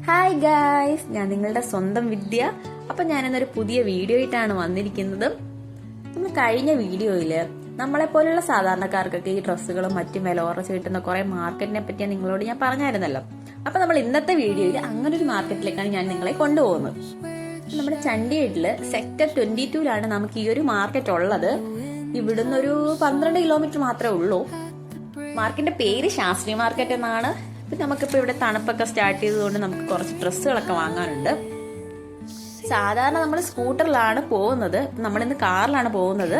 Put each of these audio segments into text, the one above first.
Hi guys, ഞാൻ നിങ്ങളുടെ സ്വന്തം വിദ്യ. അപ്പം ഞാനിന്നൊരു പുതിയ വീഡിയോ ആയിട്ടാണ് വന്നിരിക്കുന്നത്. നമ്മൾ കഴിഞ്ഞ വീഡിയോയിൽ നമ്മളെപ്പോലുള്ള സാധാരണക്കാർക്കൊക്കെ ഈ ഡ്രസ്സുകളും മറ്റും വില കുറച്ച് കിട്ടുന്ന കുറെ മാർക്കറ്റിനെ പറ്റി നിങ്ങളോട് ഞാൻ പറഞ്ഞായിരുന്നല്ലോ. അപ്പം നമ്മൾ ഇന്നത്തെ വീഡിയോയിൽ അങ്ങനെ ഒരു മാർക്കറ്റിലേക്കാണ് ഞാൻ നിങ്ങളെ കൊണ്ടുപോകുന്നത്. നമ്മുടെ ചണ്ഡീഗഡില് സെക്ടർ 22 നമുക്ക് ഈ ഒരു മാർക്കറ്റ് ഉള്ളത്. ഇവിടുന്ന് ഒരു 12 കിലോമീറ്റർ മാത്രമേ ഉള്ളൂ. മാർക്കറ്റിന്റെ പേര് ശാസ്ത്രി മാർക്കറ്റ് എന്നാണ്. പിന്നെ നമുക്കിപ്പോൾ ഇവിടെ തണുപ്പൊക്കെ സ്റ്റാർട്ട് ചെയ്തതുകൊണ്ട് നമുക്ക് കുറച്ച് ഡ്രസ്സുകളൊക്കെ വാങ്ങാനുണ്ട്. സാധാരണ നമ്മൾ സ്കൂട്ടറിലാണ് പോകുന്നത്, നമ്മളിന്ന് കാറിലാണ് പോകുന്നത്.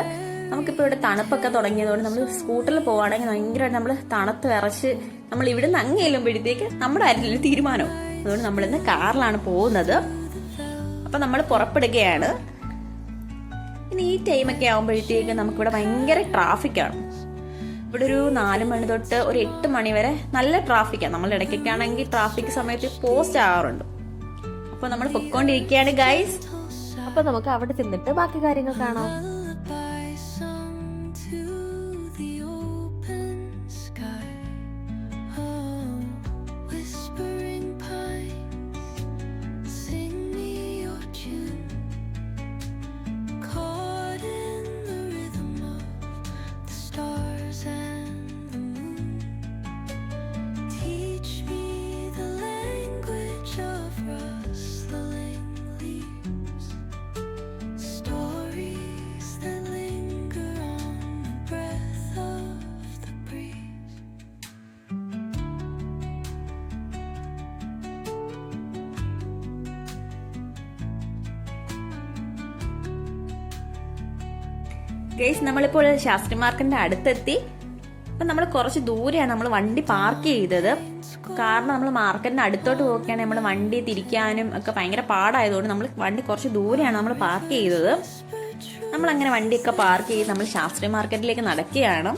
നമുക്കിപ്പോൾ ഇവിടെ തണുപ്പൊക്കെ തുടങ്ങിയതുകൊണ്ട് നമ്മൾ സ്കൂട്ടറിൽ പോവുകയാണെങ്കിൽ ഭയങ്കരമായിട്ട് നമ്മൾ തണുത്ത് വിറച്ച് നമ്മൾ ഇവിടുന്ന് അങ്ങ് ചെല്ലുമ്പോഴത്തേക്ക് നമ്മുടെ ആരെങ്കിലും തീരുമാനവും. അതുകൊണ്ട് നമ്മളിന്ന് കാറിലാണ് പോകുന്നത്. അപ്പം നമ്മൾ പുറപ്പെടുകയാണ്. ഇനി ഈ ടൈമൊക്കെ ആകുമ്പോഴത്തേക്ക് നമുക്കിവിടെ ഭയങ്കര ട്രാഫിക്കാണ്. ഇവിടെ ഒരു 4 മണി തൊട്ട് ഒരു 8 മണി വരെ നല്ല ട്രാഫിക്കാണ്. നമ്മൾ ഇടയ്ക്കൊക്കെയാണെങ്കിൽ ട്രാഫിക് സമയത്ത് പോസ്റ്റ് ആകാറുണ്ട്. അപ്പോൾ നമ്മൾ പൊയ്ക്കൊണ്ടിരിക്കുകയാണ് ഗൈസ്. അപ്പോൾ നമുക്ക് അവിടെ ചെന്നിട്ട് ബാക്കി കാര്യങ്ങൾ കാണാം. ഗൈസ്, നമ്മളിപ്പോൾ ശാസ്ത്രി മാർക്കറ്റിന്റെ അടുത്തെത്തി. അപ്പം നമ്മൾ കുറച്ച് ദൂരെയാണ് നമ്മൾ വണ്ടി പാർക്ക് ചെയ്തത്. കാരണം നമ്മൾ മാർക്കറ്റിന്റെ അടുത്തോട്ട് പോവുകയാണെങ്കിൽ നമ്മൾ വണ്ടി തിരിക്കാനും ഒക്കെ ഭയങ്കര പാടായതുകൊണ്ട് നമ്മൾ വണ്ടി കുറച്ച് ദൂരെയാണ് നമ്മൾ പാർക്ക് ചെയ്തത്. നമ്മളങ്ങനെ വണ്ടിയൊക്കെ പാർക്ക് ചെയ്ത് നമ്മൾ ശാസ്ത്രി മാർക്കറ്റിലേക്ക് നടക്കുകയാണ്.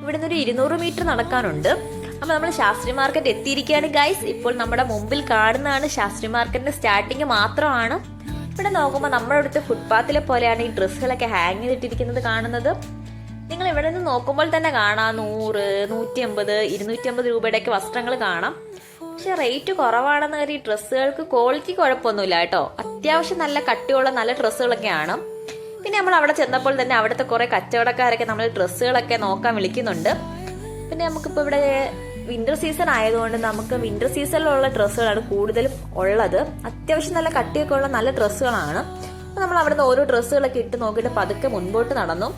ഇവിടുന്ന് ഒരു 200 മീറ്റർ നടക്കാനുണ്ട്. അപ്പം നമ്മൾ ശാസ്ത്രി മാർക്കറ്റ് എത്തിയിരിക്കുകയാണ് ഗൈസ്. ഇപ്പോൾ നമ്മുടെ മുമ്പിൽ കാണുന്നതാണ് ശാസ്ത്രി മാർക്കറ്റിന്റെ സ്റ്റാർട്ടിങ് മാത്രമാണ്. ഇവിടെ നോക്കുമ്പോൾ നമ്മുടെ അടുത്ത് ഫുട്പാത്തിലെ പോലെയാണ് ഈ ഡ്രസ്സുകളൊക്കെ ഹാങ് ചെയ്തിട്ടിരിക്കുന്നത് കാണുന്നത്. നിങ്ങൾ ഇവിടെ നിന്ന് നോക്കുമ്പോൾ തന്നെ കാണാം 100, 150, 250 രൂപയുടെയൊക്കെ വസ്ത്രങ്ങൾ കാണാം. പക്ഷെ റേറ്റ് കുറവാണെന്ന് കരുതി ഈ ഡ്രസ്സുകൾക്ക് ക്വാളിറ്റി കുഴപ്പമൊന്നുമില്ല കേട്ടോ. അത്യാവശ്യം നല്ല കട്ടിയുള്ള നല്ല ഡ്രസ്സുകളൊക്കെയാണ്. പിന്നെ നമ്മൾ അവിടെ ചെന്നപ്പോൾ തന്നെ അവിടുത്തെ കുറെ കച്ചവടക്കാരൊക്കെ നമ്മൾ ഡ്രസ്സുകളൊക്കെ നോക്കാൻ വിളിക്കുന്നുണ്ട്. പിന്നെ നമുക്കിപ്പോൾ ഇവിടെ വിന്റർ സീസൺ ആയതുകൊണ്ട് നമുക്ക് വിന്റർ സീസണിലുള്ള ഡ്രസ്സുകളാണ് കൂടുതലും ഉള്ളത്. അത്യാവശ്യം നല്ല കട്ടിയൊക്കെ ഉള്ള നല്ല ഡ്രസ്സുകളാണ്. നമ്മൾ അവിടുന്ന് ഓരോ ഡ്രസ്സുകളൊക്കെ ഇട്ട് നോക്കിയിട്ട് പതുക്കെ മുൻപോട്ട് നടന്നു.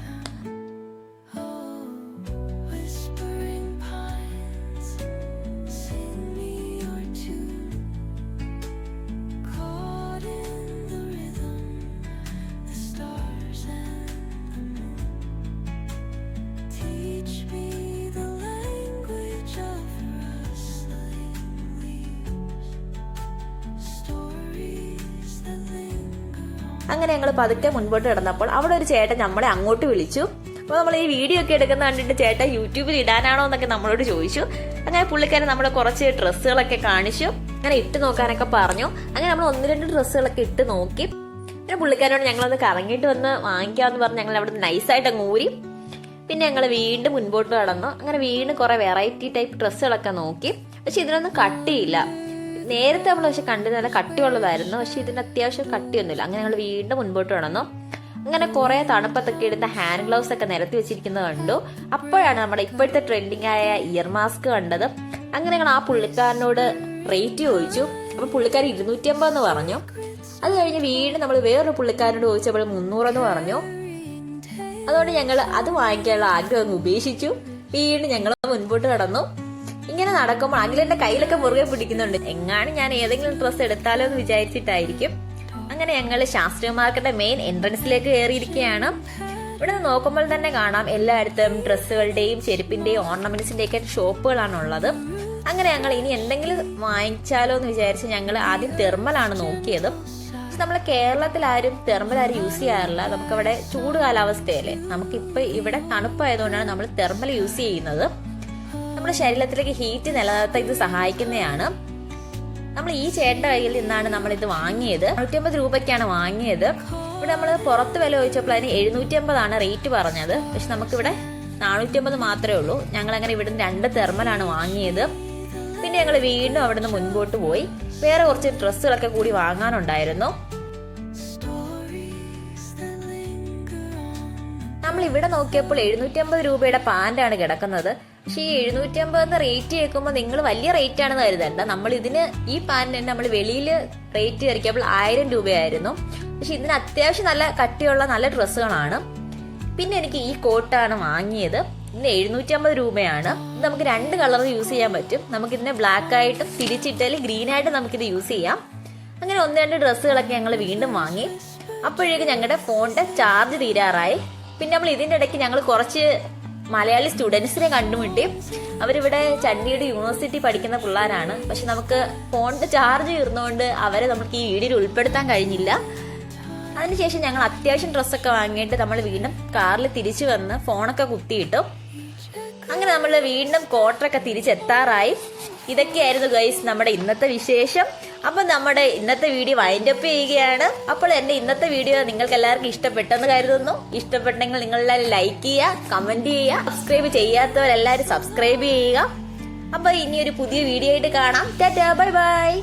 അങ്ങനെ ഞങ്ങൾ പതുക്കെ മുൻപോട്ട് കിടന്നപ്പോൾ അവിടെ ഒരു ചേട്ടൻ നമ്മളെ അങ്ങോട്ട് വിളിച്ചു. അപ്പോൾ നമ്മൾ ഈ വീഡിയോ ഒക്കെ എടുക്കുന്ന കണ്ടിട്ട് ചേട്ടൻ യൂട്യൂബിൽ ഇടാനാണോ എന്നൊക്കെ നമ്മളോട് ചോദിച്ചു. അങ്ങനെ പുള്ളിക്കാരൻ നമ്മളെ കുറച്ച് ഡ്രസ്സുകളൊക്കെ കാണിച്ചു. അങ്ങനെ ഇട്ട് നോക്കാനൊക്കെ പറഞ്ഞു. അങ്ങനെ നമ്മൾ 1-2 ഡ്രസ്സുകളൊക്കെ ഇട്ട് നോക്കി. പിന്നെ പുള്ളിക്കാരോട് ഞങ്ങളൊന്ന് കറങ്ങിയിട്ട് വന്ന് വാങ്ങിക്കാമെന്ന് പറഞ്ഞ് ഞങ്ങൾ അവിടെ നൈസായിട്ട് അങ്ങ് ഊരി. പിന്നെ ഞങ്ങൾ വീണ്ടും മുൻപോട്ട് കടന്നു. അങ്ങനെ വീണ്ടും കുറെ വെറൈറ്റി ടൈപ്പ് ഡ്രസ്സുകളൊക്കെ നോക്കി. പക്ഷെ ഇതിനൊന്നും കട്ടിയില്ല. നേരത്തെ നമ്മൾ പക്ഷെ കണ്ടത് നല്ല കട്ടിയുള്ളതായിരുന്നു. പക്ഷെ ഇതിന് അത്യാവശ്യം കട്ടിയൊന്നുമില്ല. അങ്ങനെ ഞങ്ങൾ വീണ്ടും മുൻപോട്ട് നടന്നു. അങ്ങനെ കുറെ തണുപ്പത്തൊക്കെ എടുത്ത ഹാൻഡ് ഗ്ലൗസ് ഒക്കെ നിരത്തി വെച്ചിരിക്കുന്നത് കണ്ടു. അപ്പോഴാണ് നമ്മുടെ ഇപ്പോഴത്തെ ട്രെൻഡിങ് ആയ ഇയർ മാസ്ക് കണ്ടത്. അങ്ങനെ ഞങ്ങൾ ആ പുള്ളിക്കാരനോട് റേറ്റ് ചോദിച്ചു. അപ്പൊ പുള്ളിക്കാരൻ 250 എന്ന് പറഞ്ഞു. അത് കഴിഞ്ഞ് വീണ്ടും നമ്മൾ വേറൊരു പുള്ളിക്കാരനോട് ചോദിച്ചപ്പോൾ 300 എന്ന് പറഞ്ഞു. അതുകൊണ്ട് ഞങ്ങൾ അത് വാങ്ങിക്കാനുള്ള ആഗ്രഹം ഒന്ന് ഉപേക്ഷിച്ചു. വീണ്ടും ഞങ്ങൾ മുൻപോട്ട് കടന്നു. ഇങ്ങനെ നടക്കുമ്പോൾ അഖിലെന്റെ കയ്യിലൊക്കെ മുറുകെ പിടിക്കുന്നുണ്ട്. എങ്ങാനും ഞാൻ ഏതെങ്കിലും ഡ്രസ്സ് എടുത്താലോ എന്ന് വിചാരിച്ചിട്ടായിരിക്കും. അങ്ങനെ ഞങ്ങൾ ശാസ്ത്രി മാർക്കറ്റിന്റെ മെയിൻ എൻട്രൻസിലേക്ക് കയറിയിരിക്കുകയാണ്. ഇവിടെ നിന്ന് നോക്കുമ്പോൾ തന്നെ കാണാം എല്ലായിടത്തും ഡ്രസ്സുകളുടെയും ചെരുപ്പിന്റെയും ഓർണമെന്റ്സിന്റെ ഒക്കെ ഷോപ്പുകളാണ് ഉള്ളത്. അങ്ങനെ ഞങ്ങൾ ഇനി എന്തെങ്കിലും വാങ്ങിച്ചാലോ എന്ന് വിചാരിച്ച് ഞങ്ങൾ ആദ്യം തെർമലാണ് നോക്കിയത്. പക്ഷെ നമ്മളെ കേരളത്തിൽ ആരും തെർമൽ യൂസ് ചെയ്യാറില്ല. നമുക്കവിടെ ചൂട് കാലാവസ്ഥയല്ലേ. നമുക്കിപ്പോൾ ഇവിടെ തണുപ്പായതുകൊണ്ടാണ് നമ്മൾ തെർമൽ യൂസ് ചെയ്യുന്നത്. നമ്മുടെ ശരീരത്തിലേക്ക് ഹീറ്റ് നിലനിർത്താൻ ഇത് സഹായിക്കുന്നതാണ്. നമ്മൾ ഈ ചേട്ടന്റെ കയ്യിൽ നിന്നാണ് നമ്മൾ ഇത് വാങ്ങിയത്. 150 രൂപയ്ക്കാണ് വാങ്ങിയത്. ഇവിടെ നമ്മൾ പുറത്ത് വില ചോദിച്ചപ്പോൾ അതിന് 750 റേറ്റ് പറഞ്ഞത്. പക്ഷെ നമുക്കിവിടെ 450 മാത്രമേ ഉള്ളൂ. ഞങ്ങൾ അങ്ങനെ ഇവിടുന്ന് 2 തെർമലാണ് വാങ്ങിയത്. പിന്നെ ഞങ്ങൾ വീണ്ടും അവിടുന്ന് മുൻപോട്ട് പോയി. വേറെ കുറച്ച് ഡ്രസ്സുകളൊക്കെ കൂടി വാങ്ങാനുണ്ടായിരുന്നു. നമ്മൾ ഇവിടെ നോക്കിയപ്പോൾ 750 രൂപയുടെ പാന്റാണ് കിടക്കുന്നത്. പക്ഷെ ഈ 750 റേറ്റ് കേൾക്കുമ്പോൾ നിങ്ങൾ വലിയ റേറ്റ് ആണെന്ന് കരുതണ്ട. നമ്മൾ ഇതിന് ഈ പാന്റിന് നമ്മൾ വെളിയിൽ റേറ്റ് ഇറക്കിയപ്പോൾ 1000 രൂപയായിരുന്നു. പക്ഷെ ഇതിന് അത്യാവശ്യം നല്ല കട്ടിയുള്ള നല്ല ഡ്രസ്സുകളാണ്. പിന്നെ എനിക്ക് ഈ കോട്ടാണ് വാങ്ങിയത്. ഇതിന് 750 രൂപയാണ്. ഇത് നമുക്ക് 2 കളർ യൂസ് ചെയ്യാൻ പറ്റും. നമുക്കിതിനെ ബ്ലാക്ക് ആയിട്ടും തിരിച്ചിട്ടാൽ ഗ്രീൻ ആയിട്ട് നമുക്കിത് യൂസ് ചെയ്യാം. അങ്ങനെ 1-2 ഡ്രസ്സുകളൊക്കെ ഞങ്ങൾ വീണ്ടും വാങ്ങി. അപ്പോഴേക്കും ഞങ്ങളുടെ ഫോണിന്റെ ചാർജ് തീരാറായി. പിന്നെ നമ്മൾ ഇതിന്റെ ഇടയ്ക്ക് ഞങ്ങൾ കുറച്ച് മലയാളി സ്റ്റുഡൻസിനെ കണ്ടുമുട്ടി. അവരിവിടെ ചണ്ഡീഗഡ് യൂണിവേഴ്സിറ്റി പഠിക്കുന്ന പിള്ളേരാണ്. പക്ഷെ നമുക്ക് ഫോണിന്റെ ചാർജ് തീർന്നുകൊണ്ട് അവരെ നമുക്ക് ഈ വീഡിയോയിൽ ഉൾപ്പെടുത്താൻ കഴിഞ്ഞില്ല. അതിനുശേഷം ഞങ്ങൾ അത്യാവശ്യം ഡ്രസ്സൊക്കെ വാങ്ങിയിട്ട് നമ്മൾ വീണ്ടും കാറിൽ തിരിച്ചു വന്ന് ഫോണൊക്കെ കുത്തിയിട്ടു. അങ്ങനെ നമ്മൾ വീണ്ടും ക്വാർട്ടറൊക്കെ തിരിച്ചെത്താറായി. ഇതൊക്കെയായിരുന്നു ഗൈസ് നമ്മുടെ ഇന്നത്തെ വിശേഷം. അപ്പൊ നമ്മുടെ ഇന്നത്തെ വീഡിയോ വൈൻഡപ്പ് ചെയ്യുകയാണ്. അപ്പോൾ എന്റെ ഇന്നത്തെ വീഡിയോ നിങ്ങൾക്ക് എല്ലാവർക്കും ഇഷ്ടപ്പെട്ടെന്ന് കരുതുന്നു. ഇഷ്ടപ്പെട്ടെങ്കിൽ നിങ്ങളെല്ലാവരും ലൈക്ക് ചെയ്യുക, കമന്റ് ചെയ്യുക, സബ്സ്ക്രൈബ് ചെയ്യാത്തവരെല്ലാവരും സബ്സ്ക്രൈബ് ചെയ്യുക. അപ്പൊ ഇനി ഒരു പുതിയ വീഡിയോ ആയിട്ട് കാണാം. Tata, bye bye.